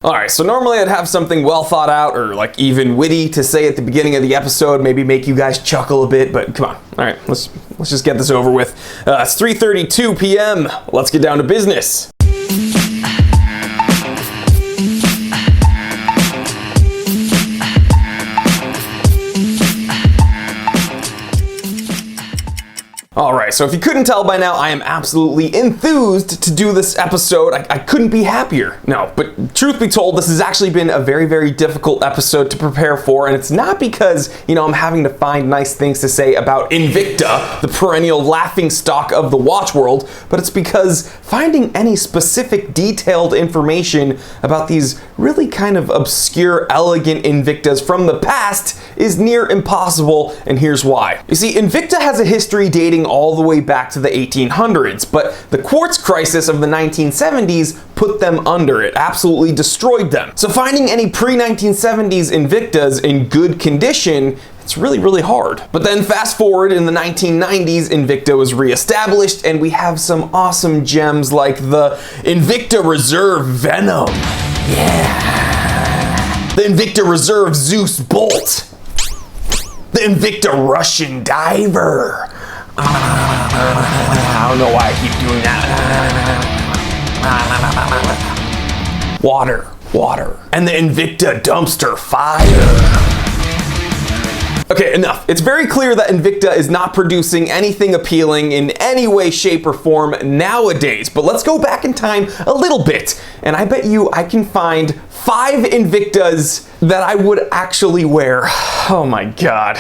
Alright, so normally I'd have something well thought out or like even witty to say at the beginning of the episode, maybe make you guys chuckle a bit, but come on. Alright, let's just get this over with. It's 3:32 p.m. Let's get down to business. Alright, so if you couldn't tell by now, I am absolutely enthused to do this episode. I couldn't be happier. No, but truth be told, this has actually been a very, very difficult episode to prepare for, and it's not because, I'm having to find nice things to say about Invicta, the perennial laughingstock of the watch world, but it's because finding any specific detailed information about these really kind of obscure, elegant Invictas from the past is near impossible, and here's why. You see, Invicta has a history dating all the way back to the 1800s, but the quartz crisis of the 1970s put them under. It absolutely destroyed them. So finding any pre-1970s Invictas in good condition, it's really, really hard. But then fast forward in the 1990s, Invicta was reestablished, and we have some awesome gems like the Invicta Reserve Venom. Yeah. The Invicta Reserve Zeus Bolt. The Invicta Russian Diver. I don't know why I keep doing that. Water. And the Invicta Dumpster Fire. Okay, enough. It's very clear that Invicta is not producing anything appealing in any way, shape, or form nowadays. But let's go back in time a little bit, and I bet you I can find 5 Invictas that I would actually wear. Oh my god.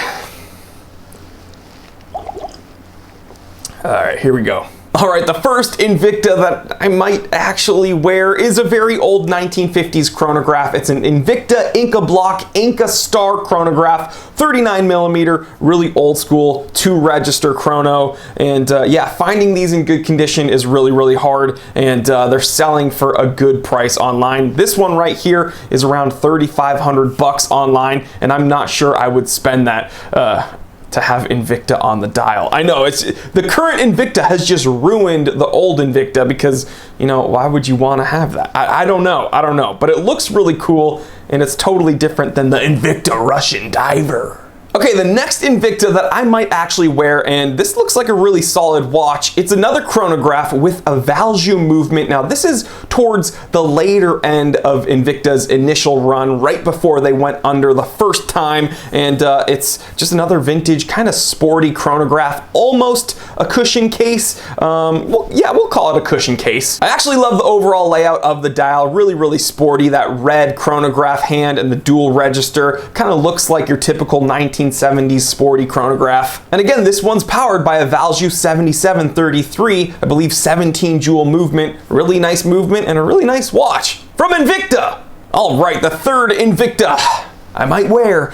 Alright, here we go. Alright, the first Invicta that I might actually wear is a very old 1950s chronograph. It's an Invicta INCABLOC INCASTAR chronograph, 39mm, really old school, 2-register chrono. And yeah, finding these in good condition is really, really hard, and they're selling for a good price online. This one right here is around $3,500 online, and I'm not sure I would spend that to have Invicta on the dial. I know, it's the current Invicta has just ruined the old Invicta because, why would you want to have that? I don't know, but it looks really cool, and it's totally different than the Invicta Russian Diver. Okay, the next Invicta that I might actually wear, and this looks like a really solid watch, it's another chronograph with a value movement. Now, this is towards the later end of Invicta's initial run, right before they went under the first time, and it's just another vintage, kind of sporty chronograph, almost a cushion case. Well, yeah, we'll call it a cushion case. I actually love the overall layout of the dial, really, really sporty. That red chronograph hand and the dual register kind of looks like your typical 1970s sporty chronograph. And again, this one's powered by a Valjoux 7733, I believe 17 jewel movement, really nice movement, and a really nice watch from Invicta. All right, the third Invicta I might wear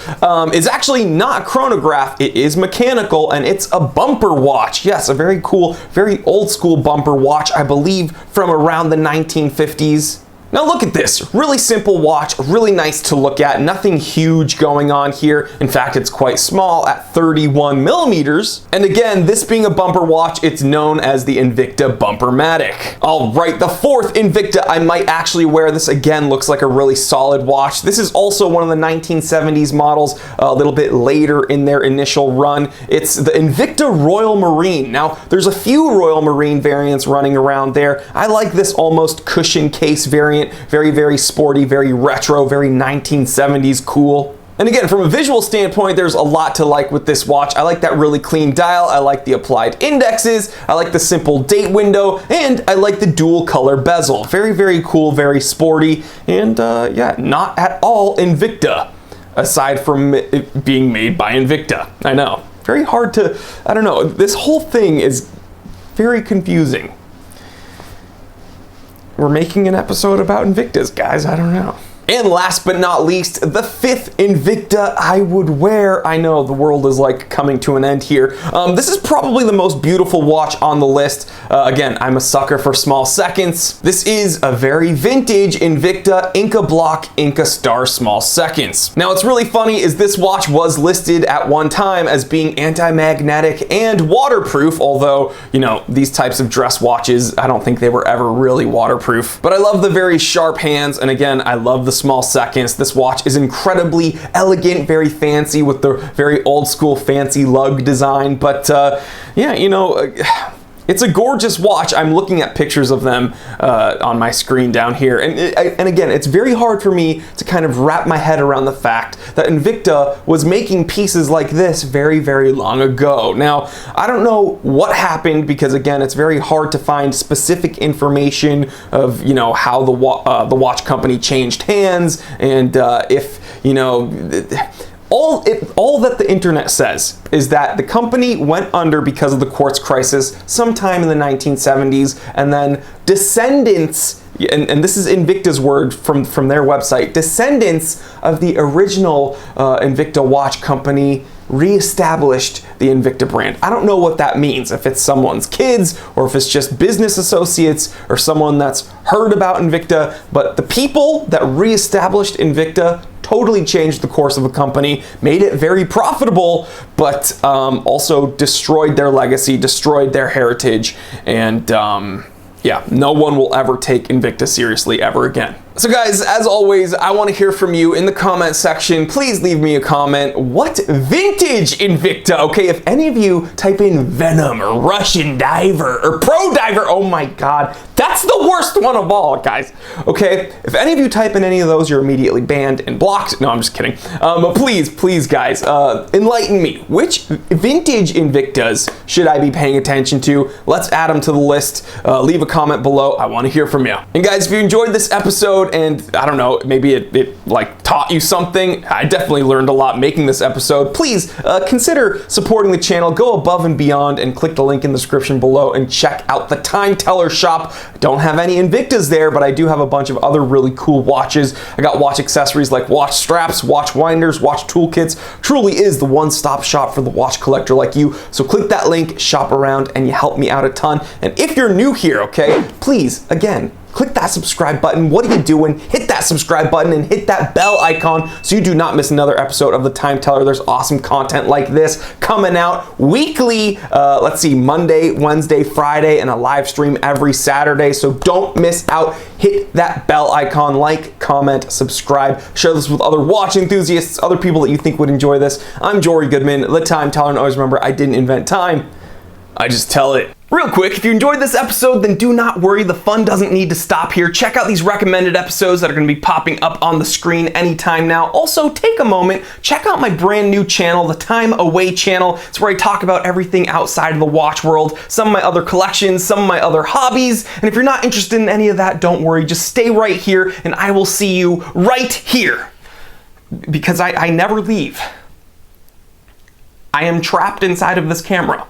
is actually not a chronograph. It is mechanical, and it's a bumper watch. Yes, a very cool, very old school bumper watch, I believe from around the 1950s. Now look at this, really simple watch, really nice to look at, nothing huge going on here. In fact, it's quite small at 31mm. And again, this being a bumper watch, it's known as the Invicta BUMPERMATIC. All right, the fourth Invicta I might actually wear. This again looks like a really solid watch. This is also one of the 1970s models, a little bit later in their initial run. It's the Invicta Royal Marine. Now, there's a few Royal Marine variants running around there. I like this almost cushion case variant. Very, very sporty, very retro, very 1970s cool. And again, from a visual standpoint, there's a lot to like with this watch. I like that really clean dial, I like the applied indexes, I like the simple date window, and I like the dual color bezel. Very, very cool, very sporty, and yeah, not at all Invicta, aside from it being made by Invicta. I know, very hard to, I don't know, this whole thing is very confusing. We're making an episode about Invictas, guys. I don't know. And last but not least, the 5th Invicta I would wear. I know the world is like coming to an end here. This is probably the most beautiful watch on the list. Again, I'm a sucker for small seconds. This is a very vintage Invicta INCABLOC INCASTAR small seconds. Now, what's really funny is this watch was listed at one time as being anti-magnetic and waterproof, although, you know, these types of dress watches, I don't think they were ever really waterproof. But I love the very sharp hands, and again, I love the small seconds. This watch is incredibly elegant, very fancy with the very old school fancy lug design, but yeah, you know, it's a gorgeous watch. I'm looking at pictures of them on my screen down here. And again, it's very hard for me to kind of wrap my head around the fact that Invicta was making pieces like this very, very long ago. Now, I don't know what happened because, again, it's very hard to find specific information of, you know, how the watch company changed hands and if, you know, all that the internet says is that the company went under because of the quartz crisis sometime in the 1970s, and then descendants, and this is Invicta's word from their website, descendants of the original Invicta watch company re-established the Invicta brand. I don't know what that means, if it's someone's kids or if it's just business associates or someone that's heard about Invicta, but the people that re-established Invicta totally changed the course of the company, made it very profitable, but also destroyed their legacy, destroyed their heritage, and yeah, no one will ever take Invicta seriously ever again. So guys, as always, I want to hear from you in the comment section. Please leave me a comment. What vintage Invicta? Okay, if any of you type in Venom or Russian Diver or Pro Diver, oh my God, that's the worst one of all, guys. Okay, if any of you type in any of those, you're immediately banned and blocked. No, I'm just kidding. But please, guys, enlighten me. Which vintage Invictas should I be paying attention to? Let's add them to the list. Leave a comment below. I want to hear from you. And guys, if you enjoyed this episode, and I don't know, maybe it like taught you something. I definitely learned a lot making this episode. Please consider supporting the channel. Go above and beyond and click the link in the description below and check out the Time Teller shop. I don't have any Invictas there, but I do have a bunch of other really cool watches. I got watch accessories like watch straps, watch winders, watch toolkits. Truly is the one-stop shop for the watch collector like you. So click that link, shop around, and you help me out a ton. And if you're new here, okay, please, again, click that subscribe button. What are you doing? Hit that subscribe button and hit that bell icon so you do not miss another episode of the Time Teller. There's awesome content like this coming out weekly. Let's see, Monday, Wednesday, Friday, and a live stream every Saturday. So don't miss out. Hit that bell icon, like, comment, subscribe, share this with other watch enthusiasts, other people that you think would enjoy this. I'm Jory Goodman, the Time Teller, and always remember, I didn't invent time. I just tell it. Real quick, if you enjoyed this episode, then do not worry, the fun doesn't need to stop here. Check out these recommended episodes that are going to be popping up on the screen anytime now. Also, take a moment, check out my brand new channel, the Time Away channel. It's where I talk about everything outside of the watch world, some of my other collections, some of my other hobbies. And if you're not interested in any of that, don't worry, just stay right here and I will see you right here. Because I never leave. I am trapped inside of this camera.